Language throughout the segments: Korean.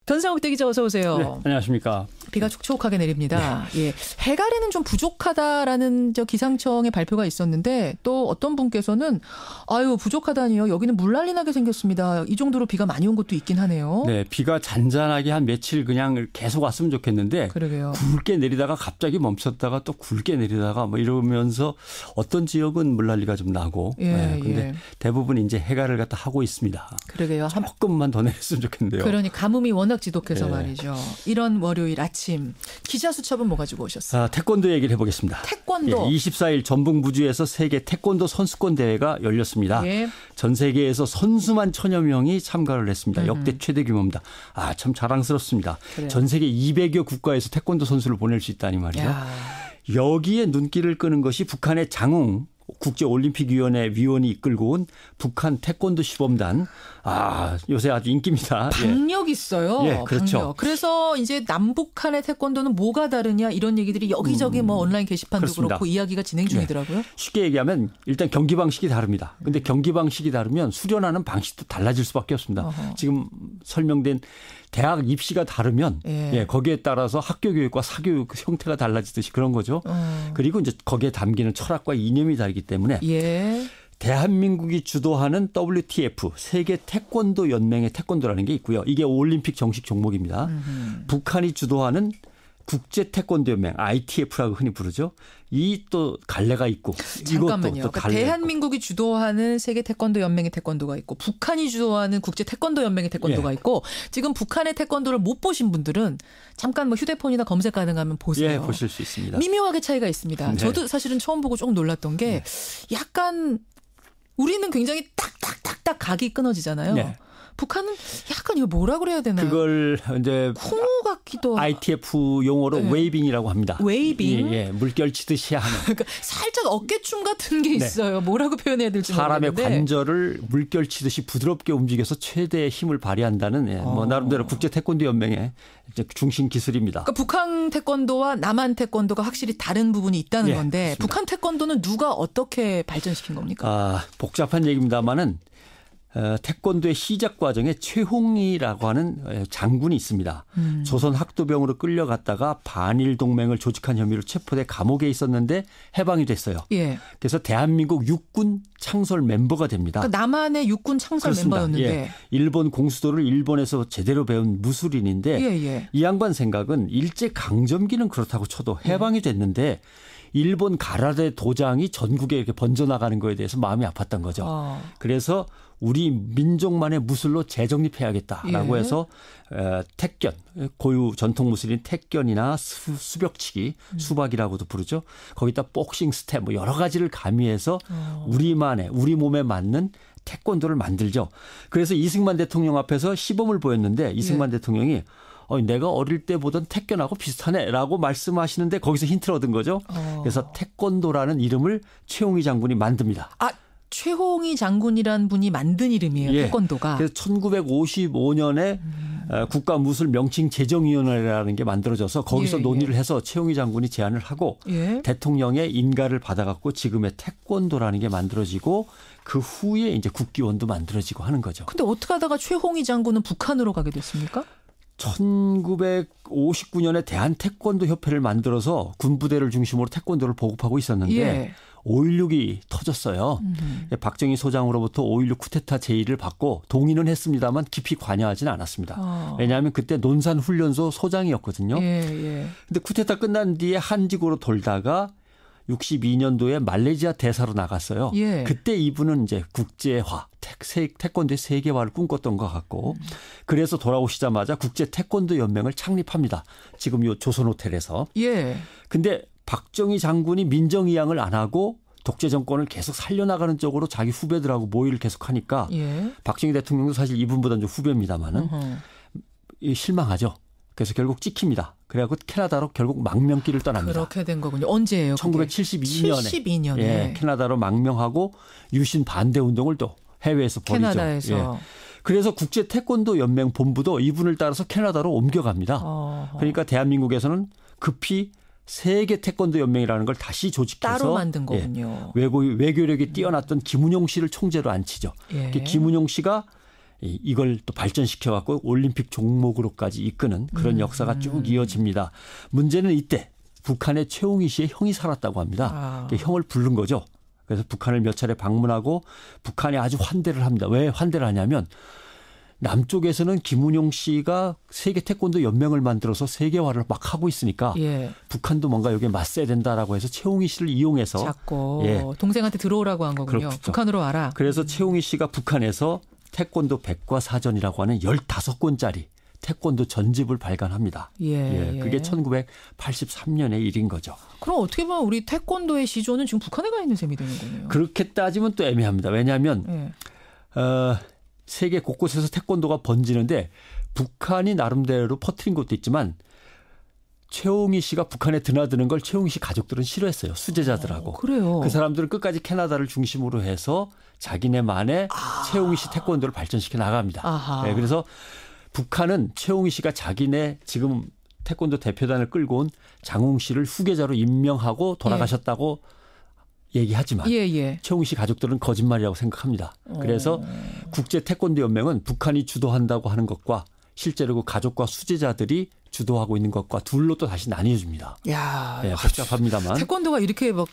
전상욱 기자 어서 오세요. 네, 안녕하십니까. 비가 촉촉하게 내립니다. 네. 예, 해갈에는 좀 부족하다라는 기상청의 발표가 있었는데 또 어떤 분께서는 아유 부족하다니요. 여기는 물난리 나게 생겼습니다. 이 정도로 비가 많이 온 것도 있긴 하네요. 네, 비가 잔잔하게 한 며칠 그냥 계속 왔으면 좋겠는데 그러게요. 굵게 내리다가 갑자기 멈췄다가 또 굵게 내리다가 뭐 이러면서 어떤 지역은 물난리가 좀 나고 예, 네, 근데 예. 대부분 이제 해갈을 갖다 하고 있습니다. 그러게요. 조금만 더 내렸으면 좋겠는데요. 그러니 가뭄이 워낙 지독해서 네. 말이죠. 이런 월요일 아침 기자 수첩은 뭐 가지고 오셨어요? 태권도 얘기를 해보겠습니다. 태권도. 24일 전북 무주에서 세계 태권도 선수권 대회가 열렸습니다. 예. 전 세계에서 선수만 1000여 명이 참가를 했습니다. 역대 최대 규모입니다. 참 자랑스럽습니다. 그래요. 전 세계 200여 국가에서 태권도 선수를 보낼 수 있다니 말이죠. 야. 여기에 눈길을 끄는 것이 북한의 장웅 국제올림픽위원회 위원이 이끌고 온 북한 태권도 시범단. 요새 아주 인기입니다. 박력 있어요. 예, 그렇죠. 박력. 그래서 이제 남북한의 태권도는 뭐가 다르냐 이런 얘기들이 여기저기 뭐 온라인 게시판도 그렇습니다. 그렇고 이야기가 진행 중이더라고요. 쉽게 얘기하면 일단 경기 방식이 다릅니다. 근데 경기 방식이 다르면 수련하는 방식도 달라질 수밖에 없습니다. 어허. 지금 설명된 대학 입시가 다르면 예. 거기에 따라서 학교 교육과 사교육 형태가 달라지듯이 그런 거죠. 그리고 이제 거기에 담기는 철학과 이념이 다르기 때문에 예. 대한민국이 주도하는 WTF 세계 태권도 연맹의 태권도라는 게 있고요. 이게 올림픽 정식 종목입니다. 북한이 주도하는 국제 태권도 연맹 ITF라고 흔히 부르죠. 이 또 갈래가 있고 잠깐만요. 이것도 또 그러니까 갈래 대한민국이 주도하는 세계 태권도 연맹의 태권도가 있고 북한이 주도하는 국제 태권도 연맹의 태권도가 있고 지금 북한의 태권도를 못 보신 분들은 잠깐 뭐 휴대폰이나 검색 가능하면 보세요. 예, 보실 수 있습니다. 미묘하게 차이가 있습니다. 네. 저도 사실은 처음 보고 조금 놀랐던 게 약간 우리는 굉장히 딱딱딱딱 각이 끊어지잖아요. 네. 북한은 약간 이거 뭐라 그래야 되나요? 그걸 이제 쿵우 같기도 ITF 용어로 네. 웨이빙이라고 합니다. 웨이빙? 예, 물결 치듯이 하는. 그러니까 살짝 어깨춤 같은 게 네. 있어요. 뭐라고 표현해야 될지 사람의 모르겠는데. 관절을 물결 치듯이 부드럽게 움직여서 최대의 힘을 발휘한다는 뭐 나름대로 국제 태권도 연맹의 이제 중심 기술입니다. 그러니까 북한 태권도와 남한 태권도가 확실히 다른 부분이 있다는 예, 건데 그렇습니다. 북한 태권도는 누가 어떻게 발전시킨 겁니까? 복잡한 얘기입니다만은 태권도의 시작 과정에 최홍이라고 하는 장군이 있습니다. 조선 학도병으로 끌려갔다가 반일 동맹을 조직한 혐의로 체포돼 감옥에 있었는데 해방이 됐어요. 예. 그래서 대한민국 육군 창설 멤버가 됩니다. 그러니까 남한의 육군 창설 그렇습니다. 멤버였는데. 예. 일본 공수도를 일본에서 제대로 배운 무술인인데 예. 이 양반 생각은 일제 강점기는 그렇다고 쳐도 해방이 됐는데 일본 가라데 도장이 전국에 이렇게 번져나가는 거에 대해서 마음이 아팠던 거죠. 그래서 우리 민족만의 무술로 재정립해야겠다라고 예. 해서 택견, 고유 전통 무술인 택견이나 수벽치기, 수박이라고도 부르죠. 거기다 복싱 스텝 뭐 여러 가지를 가미해서 우리 몸에 맞는 태권도를 만들죠. 그래서 이승만 대통령 앞에서 시범을 보였는데 이승만 대통령이 내가 어릴 때 보던 택견하고 비슷하네라고 말씀하시는데 거기서 힌트를 얻은 거죠. 그래서 태권도라는 이름을 최홍희 장군이 만듭니다. 최홍희 장군이란 분이 만든 이름이에요. 예. 태권도가. 그래서 1955년에 국가무술명칭제정위원회라는 게 만들어져서 거기서 논의를 해서 최홍희 장군이 제안을 하고 대통령의 인가를 받아갖고 지금의 태권도라는 게 만들어지고 그 후에 이제 국기원도 만들어지고 하는 거죠. 근데 어떻게 하다가 최홍희 장군은 북한으로 가게 됐습니까? 1959년에 대한태권도협회를 만들어서 군부대를 중심으로 태권도를 보급하고 있었는데 5.16이 터졌어요. 박정희 소장으로부터 5.16 쿠데타 제의를 받고 동의는 했습니다만 깊이 관여하지는 않았습니다. 왜냐하면 그때 논산훈련소 소장이었거든요. 그런데 쿠데타 끝난 뒤에 한직으로 돌다가 62년도에 말레이시아 대사로 나갔어요. 그때 이분은 이제 국제화, 태권도의 세계화를 꿈꿨던 것 같고 그래서 돌아오시자마자 국제 태권도 연맹을 창립합니다. 지금 요 조선호텔에서. 근데 박정희 장군이 민정이양을 안 하고 독재 정권을 계속 살려나가는 쪽으로 자기 후배들하고 모의를 계속하니까 박정희 대통령도 사실 이분보다는 좀 후배입니다마는 실망하죠. 그래서 결국 찍힙니다. 그래갖고 캐나다로 결국 망명길을 떠납니다. 그렇게 된 거군요. 언제예요? 1972년에. 72년에. 예, 캐나다로 망명하고 유신 반대 운동을 또 해외에서 벌이죠. 캐나다에서. 그래서 국제 태권도 연맹 본부도 이분을 따라서 캐나다로 옮겨갑니다. 그러니까 대한민국에서는 급히 세계 태권도 연맹이라는 걸 다시 조직해서 따로 만든 거군요. 외교력이 뛰어났던 김은용 씨를 총재로 앉히죠. 김은용 씨가 이걸 또 발전시켜갖고 올림픽 종목으로까지 이끄는 그런 역사가 쭉 이어집니다. 문제는 이때 북한의 최홍희 씨의 형이 살았다고 합니다. 형을 부른 거죠. 그래서 북한을 몇 차례 방문하고 북한이 아주 환대를 합니다. 왜 환대를 하냐면 남쪽에서는 김은용 씨가 세계 태권도 연맹을 만들어서 세계화를 막 하고 있으니까 예. 북한도 뭔가 여기에 맞서야 된다라고 해서 최홍희 씨를 이용해서 자꾸 동생한테 들어오라고 한 거군요. 그렇죠. 북한으로 와라. 그래서 최홍희 씨가 북한에서 태권도 백과사전이라고 하는 15권짜리 태권도 전집을 발간합니다. 그게 1983년의 일인 거죠. 그럼 어떻게 보면 우리 태권도의 시조는 지금 북한에 가 있는 셈이 되는 거네요. 그렇게 따지면 또 애매합니다. 왜냐하면 세계 곳곳에서 태권도가 번지는데 북한이 나름대로 퍼뜨린 것도 있지만 최홍희 씨가 북한에 드나드는 걸 최홍희 씨 가족들은 싫어했어요. 수제자들하고. 그래요. 그 사람들은 끝까지 캐나다를 중심으로 해서 자기네만의 최홍희 씨 태권도를 발전시켜 나갑니다. 그래서 북한은 최홍희 씨가 자기네 지금 태권도 대표단을 끌고 온 장홍 씨를 후계자로 임명하고 돌아가셨다고 얘기하지만 최홍희 씨 가족들은 거짓말이라고 생각합니다. 그래서 국제 태권도 연맹은 북한이 주도한다고 하는 것과 실제로 그 가족과 수제자들이 주도하고 있는 것과 둘로 또 다시 나뉘어집니다. 복잡합니다만. 태권도가 이렇게 막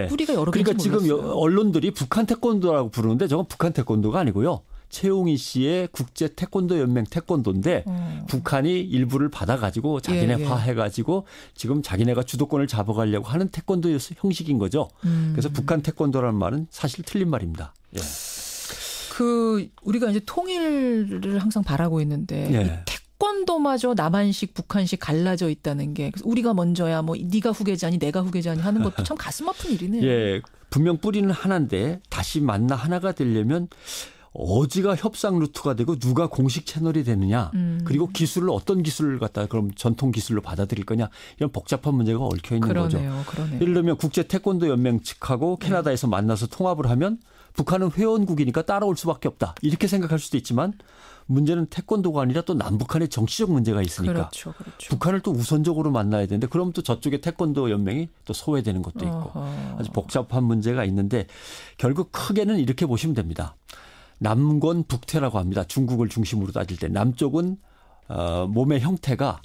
뿌리가 여러 개인지 그러니까 몰랐어요. 지금 언론들이 북한 태권도라고 부르는데 저건 북한 태권도가 아니고요. 최홍희 씨의 국제 태권도 연맹 태권도인데 북한이 일부를 받아가지고 자기네화 해가지고 지금 자기네가 주도권을 잡아가려고 하는 태권도 형식인 거죠. 그래서 북한 태권도라는 말은 사실 틀린 말입니다. 우리가 이제 통일을 항상 바라고 있는데 태권도마저 남한식 북한식 갈라져 있다는 게 우리가 먼저야 뭐 네가 후계자니 내가 후계자니 하는 것도 참 가슴 아픈 일이네요. 분명 뿌리는 하나인데 다시 만나 하나가 되려면 어디가 협상 루트가 되고 누가 공식 채널이 되느냐 그리고 기술을 어떤 기술을 갖다 그럼 전통 기술로 받아들일 거냐 이런 복잡한 문제가 얽혀 있는 거죠. 예를 들면 국제 태권도 연맹 측하고 캐나다에서 만나서 통합을 하면 북한은 회원국이니까 따라올 수밖에 없다. 이렇게 생각할 수도 있지만 문제는 태권도가 아니라 또 남북한의 정치적 문제가 있으니까 그렇죠. 북한을 또 우선적으로 만나야 되는데 그럼 또 저쪽에 태권도 연맹이 또 소외되는 것도 있고 아주 복잡한 문제가 있는데 결국 크게는 이렇게 보시면 됩니다. 남권 북퇴라고 합니다. 중국을 중심으로 따질 때 남쪽은 몸의 형태가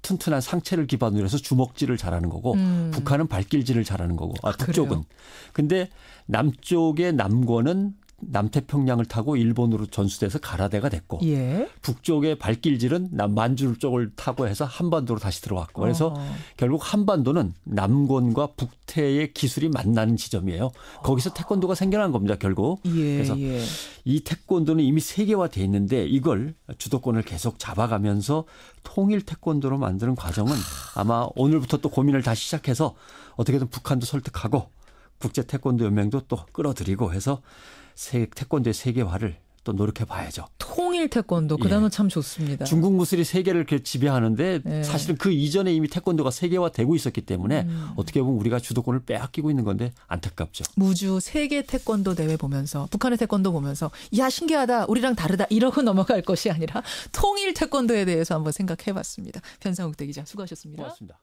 튼튼한 상체를 기반으로 해서 주먹질을 잘하는 거고 북한은 발길질을 잘하는 거고 북쪽은. 근데 남쪽의 남권은 남태평양을 타고 일본으로 전수돼서 가라데가 됐고 북쪽의 발길질은 만주 쪽을 타고 해서 한반도로 다시 들어왔고 그래서 결국 한반도는 남권과 북태의 기술이 만나는 지점이에요. 거기서 태권도가 생겨난 겁니다. 결국. 그래서 이 태권도는 이미 세계화돼 있는데 이걸 주도권을 계속 잡아가면서 통일 태권도로 만드는 과정은 아마 오늘부터 또 고민을 다시 시작해서 어떻게든 북한도 설득하고 국제 태권도 연맹도 또 끌어들이고 해서 태권도의 세계화를 또 노력해 봐야죠. 통일 태권도 그 단어 참 좋습니다. 중국 무술이 세계를 이렇게 지배하는데 사실은 그 이전에 이미 태권도가 세계화되고 있었기 때문에 어떻게 보면 우리가 주도권을 빼앗기고 있는 건데 안타깝죠. 무주 세계 태권도 대회 보면서 북한의 태권도 보면서 야 신기하다 우리랑 다르다 이러고 넘어갈 것이 아니라 통일 태권도에 대해서 한번 생각해 봤습니다. 변상욱 대기자 수고하셨습니다. 고맙습니다.